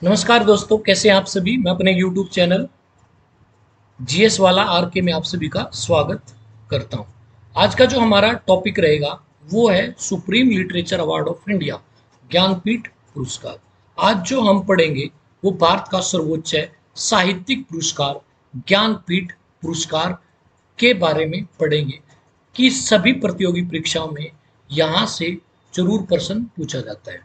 नमस्कार दोस्तों, कैसे हैं आप सभी। मैं अपने YouTube चैनल जीएस वाला आर के में आप सभी का स्वागत करता हूं। आज का जो हमारा टॉपिक रहेगा वो है supreme literature award of India, Jnanpith पुरस्कार। आज जो हम पढ़ेंगे वो भारत का सर्वोच्च साहित्यिक पुरस्कार ज्ञानपीठ पुरस्कार के बारे में पढ़ेंगे कि सभी प्रतियोगी परीक्षाओं में यहाँ से जरूर प्रश्न पूछा जाता है।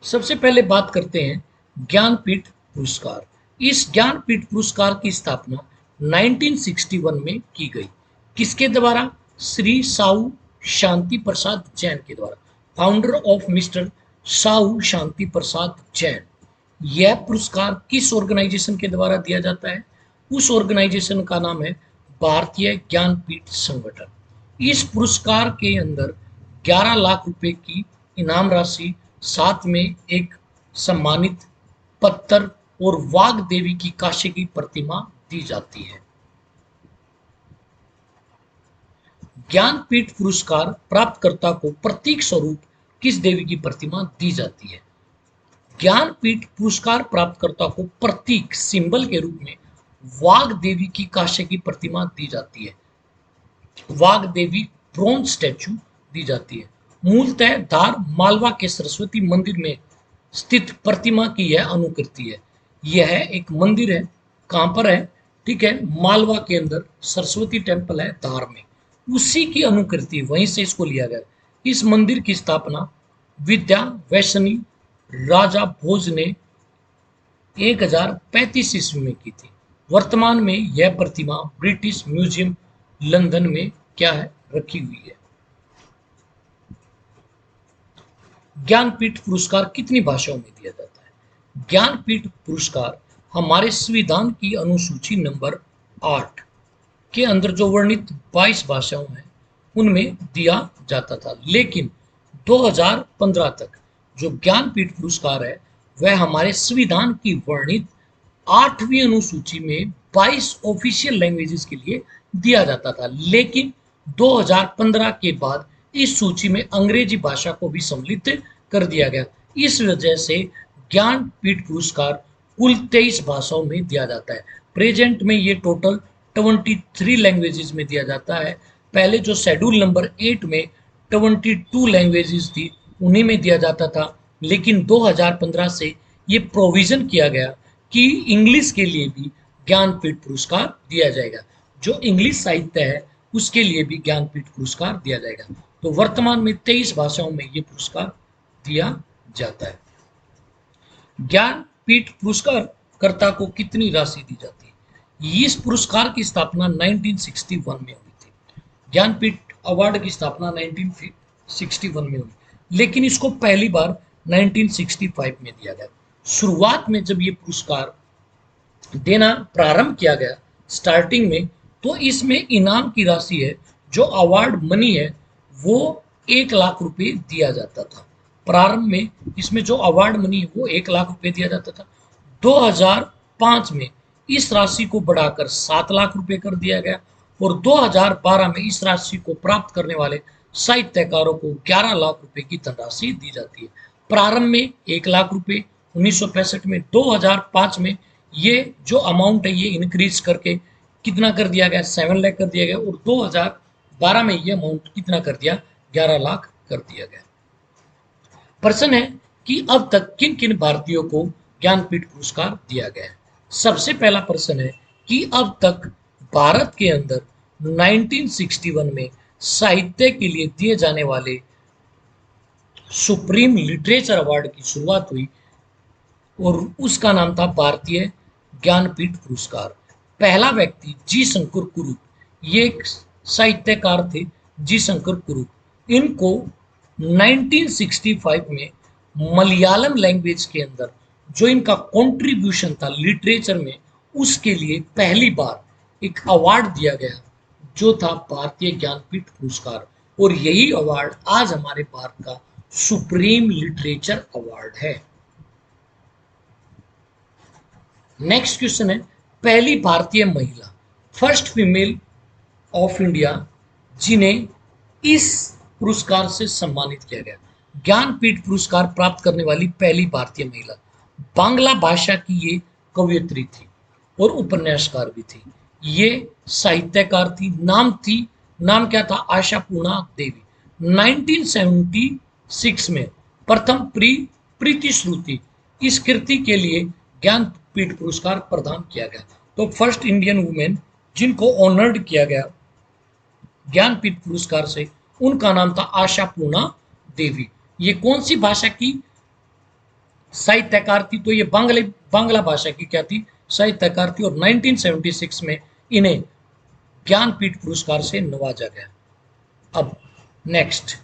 सबसे पहले बात करते हैं ज्ञानपीठ पुरस्कार। इस ज्ञानपीठ पुरस्कार की स्थापना 1961 में की गई। किसके द्वारा? श्री साहू शांति प्रसाद जैन के द्वारा, फाउंडर ऑफ मिस्टर साहू शांति प्रसाद जैन। यह पुरस्कार किस ऑर्गेनाइजेशन के द्वारा दिया जाता है? उस ऑर्गेनाइजेशन का नाम है भारतीय ज्ञानपीठ संगठन। इस पुरस्कार के अंदर 11 लाख रुपए की इनाम राशि, साथ में एक सम्मानित पत्थर और वाघ देवी की कांस्य की प्रतिमा दी जाती है। ज्ञानपीठ पुरस्कार प्राप्तकर्ता को प्रतीक स्वरूप किस देवी की प्रतिमा दी जाती है? ज्ञानपीठ पुरस्कार प्राप्तकर्ता को प्रतीक सिंबल के रूप में वाघ देवी की कांस्य की प्रतिमा दी जाती है। वाघ देवी ब्रोंज स्टैचू दी जाती है। मूलतः धार मालवा के सरस्वती मंदिर में स्थित प्रतिमा की यह अनुकृति है। यह एक मंदिर है। कहाँ पर है? ठीक है, मालवा के अंदर सरस्वती टेम्पल है धार में, उसी की अनुकृति, वहीं से इसको लिया गया। इस मंदिर की स्थापना विद्या वैष्णी राजा भोज ने 1035 ईस्वी में की थी। वर्तमान में यह प्रतिमा ब्रिटिश म्यूजियम लंदन में क्या है, रखी हुई है। ज्ञानपीठ पुरस्कार कितनी भाषाओं में दिया जाता है? ज्ञानपीठ पुरस्कार हमारे संविधान की अनुसूची नंबर 8 के अंदर जो वर्णित 22 भाषाओं हैं उनमें दिया जाता था, लेकिन 2015 तक जो ज्ञानपीठ पुरस्कार है वह हमारे संविधान की वर्णित 8वीं अनुसूची में 22 ऑफिशियल लैंग्वेजेस के लिए दिया जाता था, लेकिन 2015 के बाद इस सूची में अंग्रेजी भाषा को भी सम्मिलित कर दिया गया। इस वजह से ज्ञानपीठ पुरस्कार कुल 23 भाषाओं में दिया जाता है। प्रेजेंट में ये टोटल 23 लैंग्वेजेस में दिया जाता है। पहले जो शेड्यूल नंबर 8 में 22 लैंग्वेजेस थी उन्हीं में दिया जाता था, लेकिन 2015 से ये प्रोविजन किया गया कि इंग्लिश के लिए भी ज्ञानपीठ पुरस्कार दिया जाएगा। जो इंग्लिश साहित्य है उसके लिए भी ज्ञानपीठ पुरस्कार दिया जाएगा। तो वर्तमान में 23 भाषाओं में ये पुरस्कार दिया जाता है। ज्ञानपीठ पुरस्कार कर्ता को कितनी राशि दी जाती है? इस पुरस्कार की स्थापना 1961 में हुई थी। ज्ञानपीठ अवार्ड की स्थापना 1961 में हुई, लेकिन इसको पहली बार 1965 में दिया गया। शुरुआत में जब ये पुरस्कार देना प्रारंभ किया गया स्टार्टिंग में, तो इसमें इनाम की राशि है, जो अवार्ड मनी है, वो 1 लाख रुपए दिया जाता था। प्रारंभ में इसमें जो अवार्ड मनी है वो 1 लाख रुपए दिया जाता था। 2005 में इस राशि को बढ़ाकर 7 लाख रुपए कर दिया गया और 2012 में इस राशि को प्राप्त करने वाले साहित्यकारों को 11 लाख रुपए की धनराशि दी जाती है। प्रारंभ में 1 लाख रुपए 1965 में, 2005 में ये जो अमाउंट है ये इंक्रीज करके कितना कर दिया गया, 7 लाख कर दिया गया, और 2012 में ये अमाउंट कितना कर दिया, 11 लाख कर दिया गया। प्रश्न है कि अब तक किन किन भारतीयों को ज्ञानपीठ पुरस्कार दिया गया है। सबसे पहला प्रश्न है कि अब तक भारत के अंदर 1961 में साहित्य के लिए दिए जाने वाले सुप्रीम लिटरेचर अवार्ड की शुरुआत हुई और उसका नाम था भारतीय ज्ञानपीठ पुरस्कार। पहला व्यक्ति जी शंकर कुरुप, ये एक साहित्यकार थे जी शंकर कुरुप। इनको 1965 में मलयालम लैंग्वेज के अंदर जो इनका कंट्रीब्यूशन था लिटरेचर में, उसके लिए पहली बार एक अवार्ड दिया गया जो था भारतीय ज्ञानपीठ पुरस्कार, और यही अवार्ड आज हमारे भारत का सुप्रीम लिटरेचर अवार्ड है। नेक्स्ट क्वेश्चन है, पहली भारतीय महिला, फर्स्ट फीमेल ऑफ इंडिया जिन्हें इस पुरस्कार से सम्मानित किया गया। ज्ञानपीठ पुरस्कार प्राप्त करने वाली पहली भारतीय महिला। बांग्ला भाषा की ये कवयित्री थी और उपन्यासकार भी थी। ये साहित्यकार थी। नाम क्या था? आशापूर्णा देवी। 1976 में प्रथम प्रीति श्रुति इस कृति के लिए ज्ञानपीठ पुरस्कार प्रदान किया गया। तो फर्स्ट इंडियन वुमेन जिनको ऑनर्ड किया गया ज्ञानपीठ पुरस्कार से, उनका नाम था आशापूर्णा देवी। ये कौन सी भाषा की साहित्यकार थी? तो ये बांग्ला भाषा की क्या थी? साहित्यकार थी। और 1976 में इन्हें ज्ञानपीठ पुरस्कार से नवाजा गया। अब नेक्स्ट,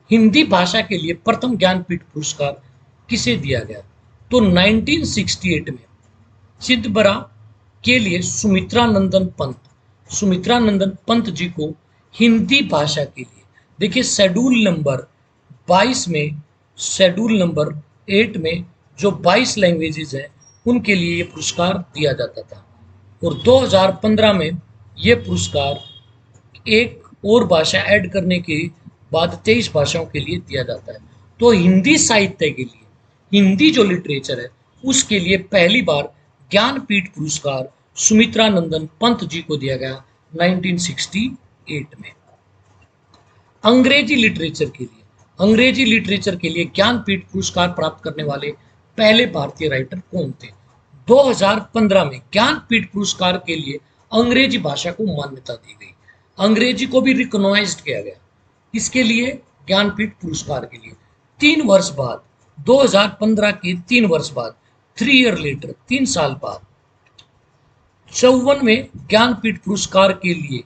हिंदी भाषा के लिए प्रथम ज्ञानपीठ पुरस्कार किसे दिया गया? तो 1968 में चिदबरा के लिए सुमित्रा नंदन पंत जी को हिंदी भाषा के लिए, देखिए शेड्यूल नंबर 22 में, शेड्यूल नंबर 8 में जो 22 लैंग्वेजेस हैं उनके लिए ये पुरस्कार दिया जाता था। और 2015 में ये पुरस्कार एक और भाषा ऐड करने के बाद 23 भाषाओं के लिए दिया जाता है। तो हिंदी साहित्य के लिए, हिंदी जो लिटरेचर है उसके लिए पहली बार ज्ञानपीठ पुरस्कार सुमित्रा नंदन पंत जी को दिया गया 1968 में। अंग्रेजी लिटरेचर के लिए ज्ञानपीठ पुरस्कार प्राप्त करने वाले पहले भारतीय राइटर कौन थे? 2015 में ज्ञानपीठ पुरस्कार के लिए अंग्रेजी भाषा को मान्यता दी गई, अंग्रेजी को भी रिकॉग्नाइज्ड किया गया। इसके लिए ज्ञानपीठ पुरस्कार के लिए 3 वर्ष बाद, 2015 के 3 वर्ष बाद, 3 ईयर लेटर, 3 साल बाद 54वें ज्ञानपीठ पुरस्कार के लिए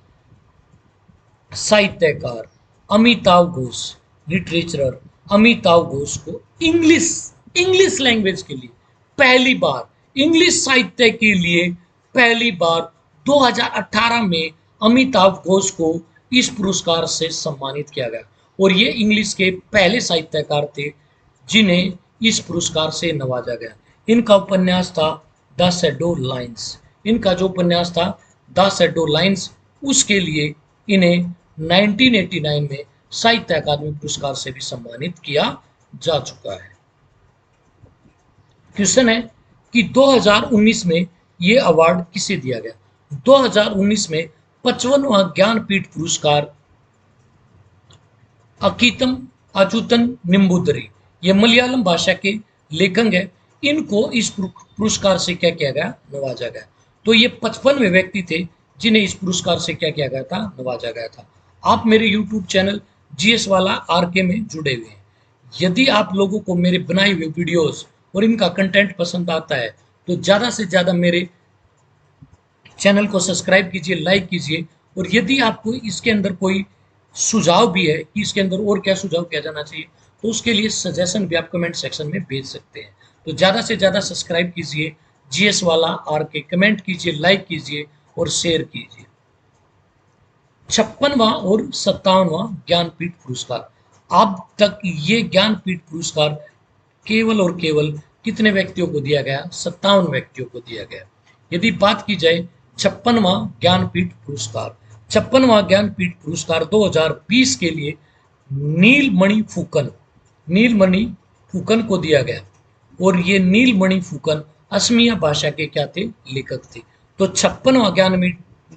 साहित्यकार अमिताव घोष, लिटरेचरर अमिताव घोष को इंग्लिश लैंग्वेज के लिए पहली बार, इंग्लिश साहित्य के लिए पहली बार 2018 में अमिताव घोष को इस पुरस्कार से सम्मानित किया गया। और ये इंग्लिश के पहले साहित्यकार थे जिन्हें इस पुरस्कार से नवाजा गया। इनका उपन्यास था द शैडो लाइन्स। इनका जो उपन्यास था द शैडो लाइन्स, उसके लिए इन्हें 1989 में साहित्य अकादमी पुरस्कार से भी सम्मानित किया जा चुका है। क्वेश्चन है कि 2019 में ये अवार्ड किसे दिया गया? 2019 में 55वां ज्ञानपीठ पुरस्कार अकीतम अच्युतन निम्बुदरी, ये मलयालम भाषा के लेखक हैं, इनको इस पुरस्कार से क्या किया गया? नवाजा गया। तो ये 55वें व्यक्ति थे जिन्हें इस पुरस्कार से क्या किया गया था? नवाजा गया था। आप मेरे YouTube चैनल GS वाला RK में जुड़े हुए हैं। यदि आप लोगों को मेरे बनाए हुए वीडियोस और इनका कंटेंट पसंद आता है तो ज़्यादा से ज़्यादा मेरे चैनल को सब्सक्राइब कीजिए, लाइक कीजिए। और यदि आपको इसके अंदर कोई सुझाव भी है कि इसके अंदर और क्या सुझाव किया जाना चाहिए, तो उसके लिए सजेशन भी आप कमेंट सेक्शन में भेज सकते हैं। तो ज़्यादा से ज़्यादा सब्सक्राइब कीजिए, GS वाला RK, कमेंट कीजिए, लाइक कीजिए और शेयर कीजिए। 56वां और 57वां ज्ञानपीठ पुरस्कार। अब तक ये ज्ञानपीठ पुरस्कार केवल और केवल कितने व्यक्तियों को दिया गया? 57 व्यक्तियों को दिया गया। यदि बात की जाए 56वां ज्ञानपीठ पुरस्कार, 56वां ज्ञानपीठ पुरस्कार 2020 के लिए नीलमणि फुकन को दिया गया। और ये नीलमणि फुकन असमिया भाषा के क्या थे? लेखक थे। तो 56वां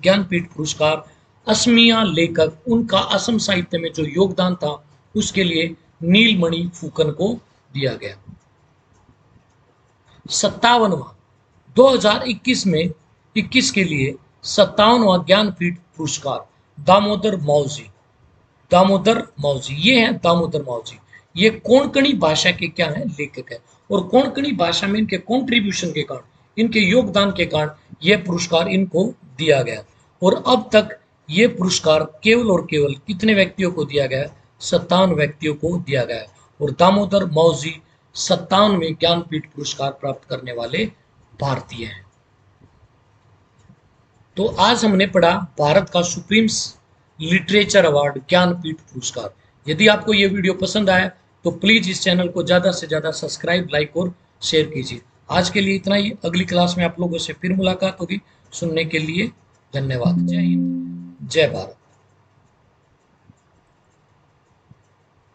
ज्ञानपीठ पुरस्कार असमिया लेखक, उनका असम साहित्य में जो योगदान था उसके लिए नीलमणि फुकन को दिया गया। 57वां 2021 में 21 के लिए 57वां ज्ञानपीठ पुरस्कार दामोदर मावजी, ये हैं दामोदर मावजी। ये कोंकणी भाषा के क्या हैं? लेखक हैं। और कोंकणी भाषा में इनके कंट्रीब्यूशन के कारण, इनके योगदान के कारण यह पुरस्कार इनको दिया गया। और अब तक ये पुरस्कार केवल और केवल कितने व्यक्तियों को दिया गया? 57 व्यक्तियों को दिया गया है। और दामोदर मावजी 57वें ज्ञानपीठ पुरस्कार प्राप्त करने वाले भारतीय हैं। तो आज हमने पढ़ा भारत का सुप्रीम लिटरेचर अवार्ड ज्ञानपीठ पुरस्कार। यदि आपको ये वीडियो पसंद आया तो प्लीज इस चैनल को ज़्यादा से ज़्यादा सब्सक्राइब, लाइक और शेयर कीजिए। आज के लिए इतना ही। अगली क्लास में आप लोगों से फिर मुलाकात होगी। सुनने के लिए धन्यवाद। जय हिंद, जय भारत।